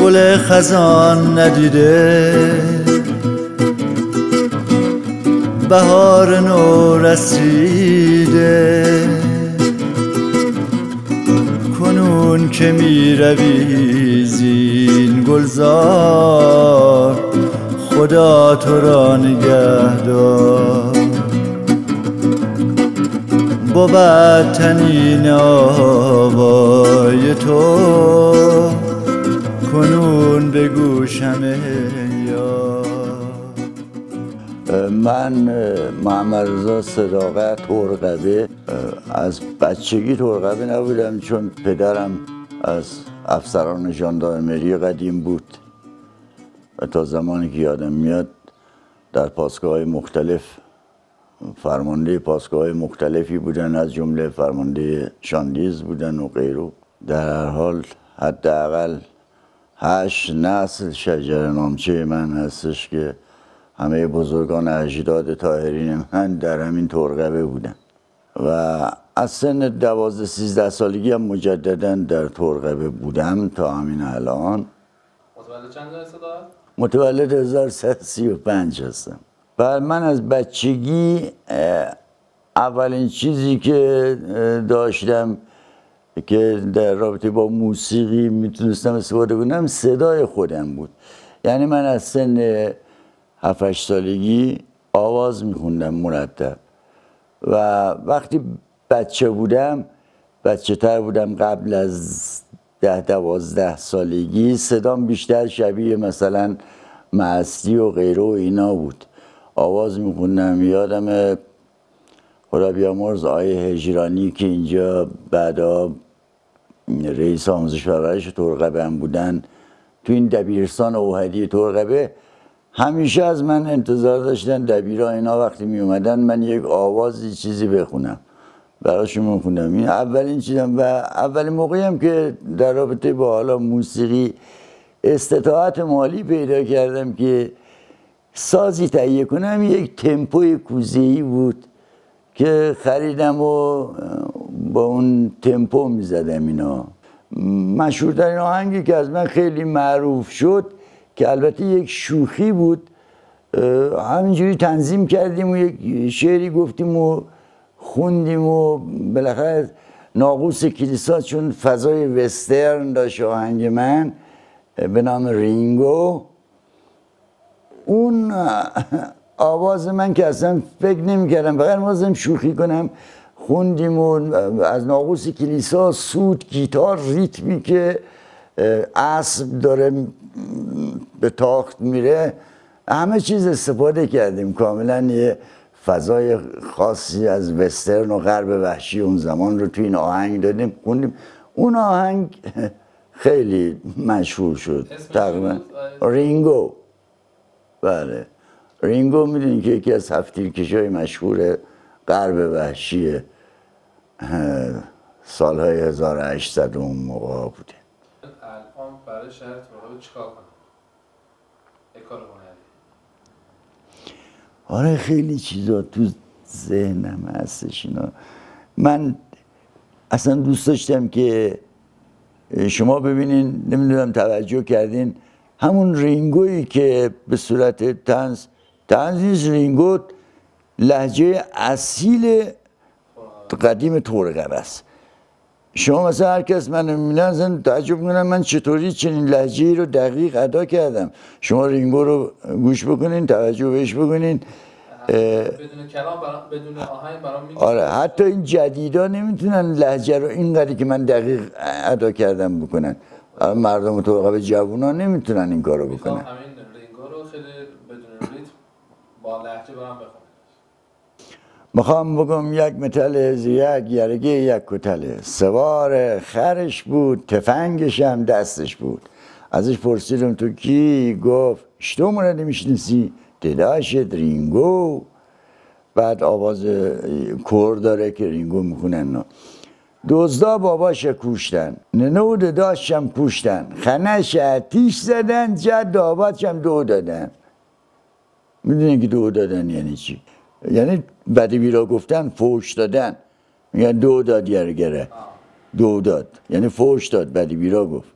گل خزان ندیده، بهار نو رسیده، کنون که می روی زین گلزار، خدا تو را نگهدار. بود تنین آوای تو، کنون به گوشم یار. من محمد رضا صداقت ترقبه، از بچگی ترقبه نبودم چون پدرم از افسران ژاندارمری قدیم بود و تا زمانی که یادم میاد در پاسگاه‌های مختلف فرمانده پاسگاه‌های مختلفی بودن، از جمله فرمانده شاندیز بودن و غیره. در هر حال حداقل 8 نسل شجر نامچه من هستش که همه بزرگان اجداد طاهرین من در همین ترقبه بودن و از سن 12-13 سالگی هم مجددا در ترقبه بودم تا همین الان. متولد چند سال هستید؟ متولد 1335 هستم. و من از بچگی اولین چیزی که داشتم که در رابطه با موسیقی میتونستم استفاده کنم صدای خودم بود. یعنی من از سن 7-8 سالگی آواز میخوندم مرتب و وقتی بچه بودم، بچه تر بودم، قبل از 10-12 سالگی صدام بیشتر شبیه مثلا مستی و غیره و اینا بود. آواز میخوندم. یادم خدا بیامرز آقای هجرانی که اینجا بعدا رئیس آموزش پرورش ترقبه هم بودن، تو این دبیرستان اوحدی ترقبه همیشه از من انتظار داشتن دبیرا اینا وقتی می اومدن من یک آوازی چیزی بخونم براشون میخوندم. این اولین چیزم و اولین موقعی هم که در رابطه با حالا موسیقی استطاعت مالی پیدا کردم که سازی تهیه کنم، یک تمپوی کوزه‌ای بود که خریدم و با اون تمپو میزدم اینا. مشهورترین آهنگی که از من خیلی معروف شد که البته یک شوخی بود، همینجوری تنظیم کردیم و یک شعری گفتیم و خوندیم و بالاخره ناقوس کلیسا، چون فضای وسترن داشت آهنگ من به نام رینگو، اون آواز من که اصلا فکر نمی کردم، فقط می‌خواستم شوخی کنم، خوندیم و از ناقوس کلیسا، سوت، گیتار، ریتمی که اسب داره به تاخت میره، همه چیز استفاده کردیم. کاملا یه فضای خاصی از وسترن و غرب وحشی اون زمان رو توی این آهنگ دادیم، خوندیم. اون آهنگ خیلی مشهور شد تقریبا. رینگو. بله، رینگو میدونی که یکی از هفت‌تیرکشای مشهور غرب وحشی سالهای 1800 اون موقع بوده. الان برای شهر ترقبه چیکار کنم؟ کار هنری؟ آره خیلی چیزا تو ذهنم هستش اینا. من اصلا دوست داشتم که شما ببینین، نمیدونم توجه کردین، همون رینگویی که به صورت طنز نیست، رینگو لهجه اصیل قدیم ترقبه است. شما مثلا هر کس منو می‌بینه تعجب می‌کنه من چطوری چنین لهجه‌ای رو دقیق ادا کردم. شما رینگو رو گوش بکنین، توجه بهش بکنین، بدون کلام بدون آهنگ برام میگه. آره حتی این جدیدا نمیتونن لهجه رو اینقدری که من دقیق ادا کردم بکنن. مردم ترقبه جوونا نمیتونن این کارو بکنن. همین رینگو رو خیلی بدون ریتم با لهجه برام بخونید. میخوام بگم یک متل یک یرگه یک کتله، سوار خرش بود تفنگش هم دستش بود. ازش پرسیدم تو کی؟ گفت شتو مرده میشنسی؟ دداشت رینگو. بعد آواز کور داره که رینگو میخونن. دزدا باباش کوشتن، ننو دداشم کوشتن، خنش آتیش زدن، جد آبادشم دو دادن. میدونی که دو دادن یعنی چی؟ یعنی بدی بیرا گفتن، فوش دادن. میگن دو داد یرگره، دو داد یعنی فوش داد، بدی بیرا گفت.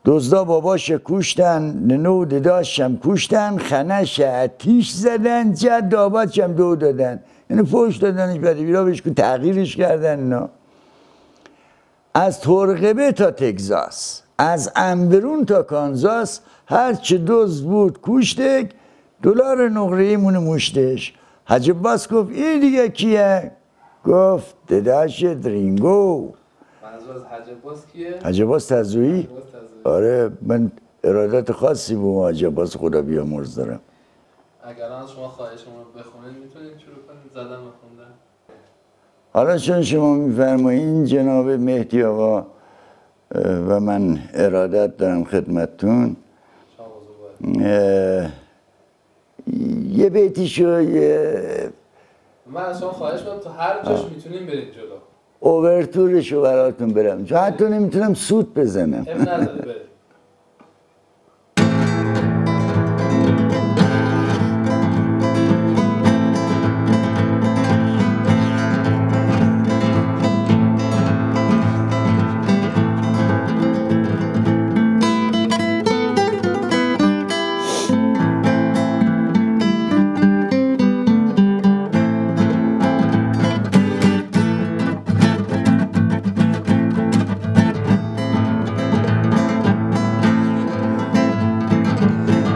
دزدا باباش کشتن، ننو دداشم کشتن، خنش آتیش زدن، جد آبادشم دو دادن. یعنی فوش دادنش بعد بیرا بهش که تغییرش کردن اینا. از ترقبه تا تگزاس، از انبرون تا کانزاس، هرچه دزد بود کشتک، دلار نقره‌ای مونه مشتش. حاج عباس گفت این دیگه کیه؟ گفت دداش رینگو. منظور از حاج عباس کیه؟ حاج عباس تزویی؟ آره من ارادت خاصی به حاج عباس خدا بیامرز دارم. اگر از شما خواهشمون رو بخونید میتونید شروع کنید زدن و خوندن. حالا چون شما میفرمایین جناب مهدی آقا و من ارادت دارم خدمتتون، یه بیتیشو من از شما خواهش میکنم تو هر جاش میتونیم برید جلو. اوورتورشو براتون برم، چون حتی نمیتونم سوت بزنم. اب نداره برید.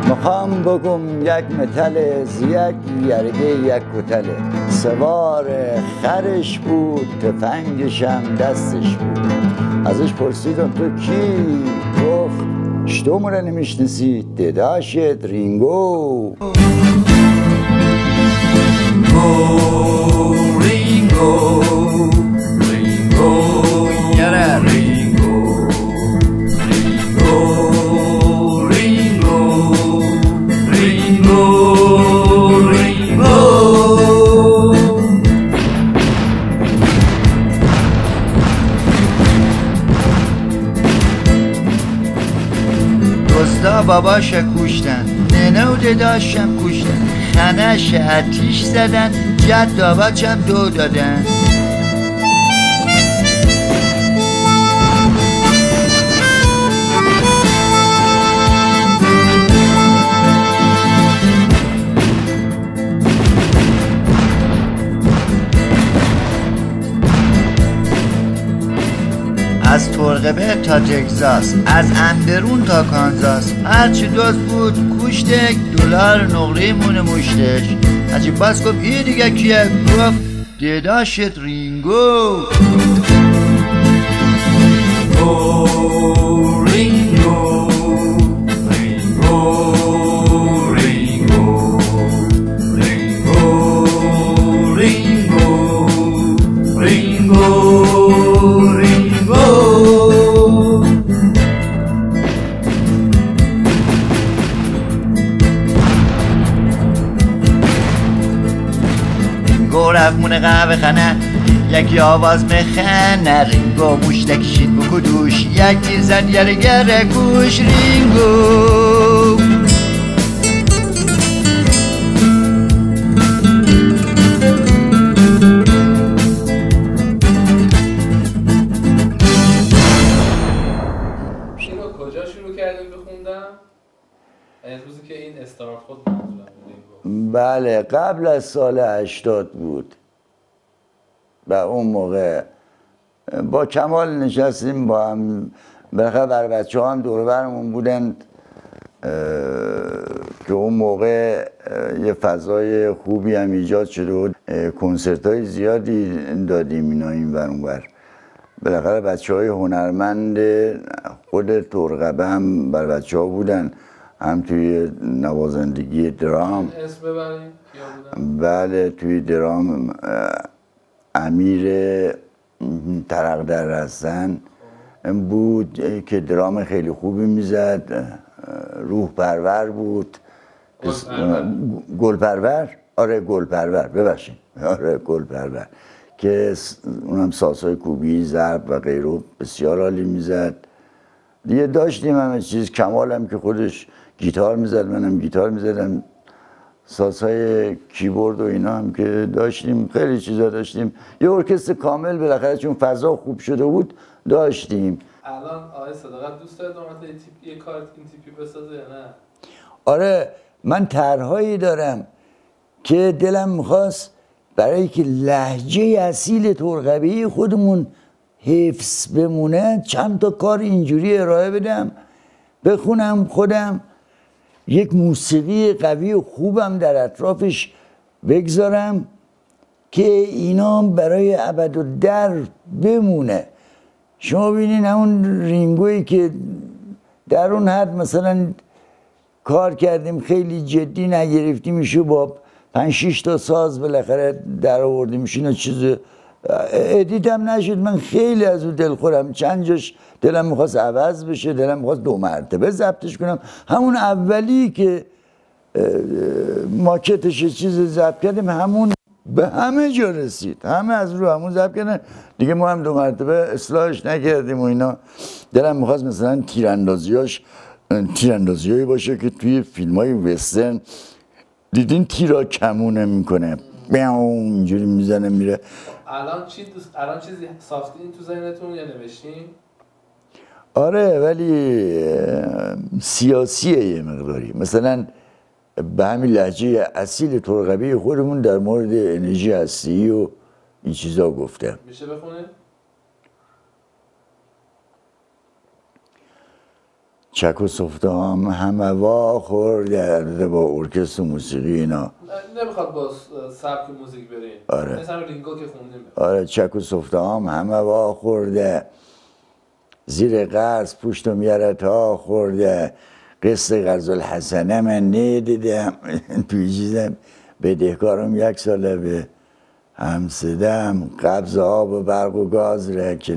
میخوام بگم یک متل یک یرگه یک کتله، سوار خرش بود تفنگشم دستش بود. ازش پرسیدم تو کی؟ گفت شتومره نمیشنسی دداشت رینگو. رینگو رینگو یره رینگو دزدا باباش کشتن، ننه و دداشم کشتن، خنش آتیش زدن، جد آبادشم دو دادن. از ترقبه تا تگزاس، از انبرون تا کانزاس، هرچی دزد بود کشتک، دلار نقره مونه مشتش. حاج عباس گفت این دیگه کیه؟ گفت دداشت رینگو. رینگو رینگو رینگو رینگو رینگو رینگو رفت مونه قهوه خانه، یکی آواز مخنه، رینگو مشتک شید بکدوش، یک تیر زن یرگر کوش رینگو. اینو کجا شروع کردیم بخوندم؟ از روزی که این استارت خود منظورم رینگو. بله قبل از سال 80 بود. و اون موقع با کمال نشستیم با هم، بالاخره بر بچه ها هم دور برمون بودند که اون موقع یه فضای خوبی هم ایجاد شده بود، کنسرت های زیادی دادیم اینا این ور اون ور. بالاخره بچه های هنرمند خود ترقبه هم بر بچه ها بودن، هم توی نوازندگی درام. اسم ببریم کیا بودن؟ بله توی درام امیر ترق در رستن بود که درام خیلی خوبی میزد. روح پرور بود. گلپرور؟ آره گلپرور، ببخشید، آره گلپرور که اونم سازهای کوبی، ضرب و غیره بسیار عالی میزد. دیگه داشتیم همه چیز. کمال هم که خودش گیتار میزد، منم گیتار میزدم، سازهای کیبورد و اینا هم که داشتیم، خیلی چیزا داشتیم. یه ارکستر کامل بالاخره چون فضا خوب شده بود داشتیم. الان آقای صداقت دوست داره دامت یه کار این تیپی بسازه یا نه؟ آره من طرحهایی دارم که دلم میخواست برای که لهجه اصیل ترقبی خودمون حفظ بمونه چند تا کار اینجوری ارائه بدم، بخونم خودم، یک موسیقی قوی و خوبم در اطرافش بگذارم که اینا برای ابدالدر بمونه. شما ببینین همون رینگویی که در اون حد مثلا کار کردیم خیلی جدی نگرفتیمشو با 5-6 تا ساز بالاخره در آوردیمش، اینا چیز ادیتم نشد. من خیلی از اون دلخورم، چند جاش دلم میخواست عوض بشه، دلم میخواست 2 مرتبه ضبطش کنم. همون اولی که ماکتش چیز ضبط کردیم همون به همه جا رسید، همه از رو همون ضبط کردن دیگه، ما هم 2 مرتبه اصلاحش نکردیم و اینا. دلم میخواست مثلا تیراندازیایی باشه که توی فیلم های وسترن دیدین تیرا کمونه میکنه اینجوری میزنه میره. الان چیزی ساختین تو ذهنتون یا نوشتین؟ آره ولی سیاسیه یه مقداری، مثلا به همین لهجه اصیل ترقبی خودمون در مورد انرژی هسته‌ای و این چیزا گفتم. میشه بخونه؟ چک و سفتام همه وا خورده با ارکستر و موسیقی اینا. نمیخواد با سبک موزیک برین. آره. مثلا رینگو که خوندیم. آره چک و سفتام همه وا خورده، زیر قرض پوشتم یاره تا خورده، قصه قرض الحسنه من ندیدم توی چیزم بدهکارم 1 ساله به همسدم، قبض آب و برق و گاز را که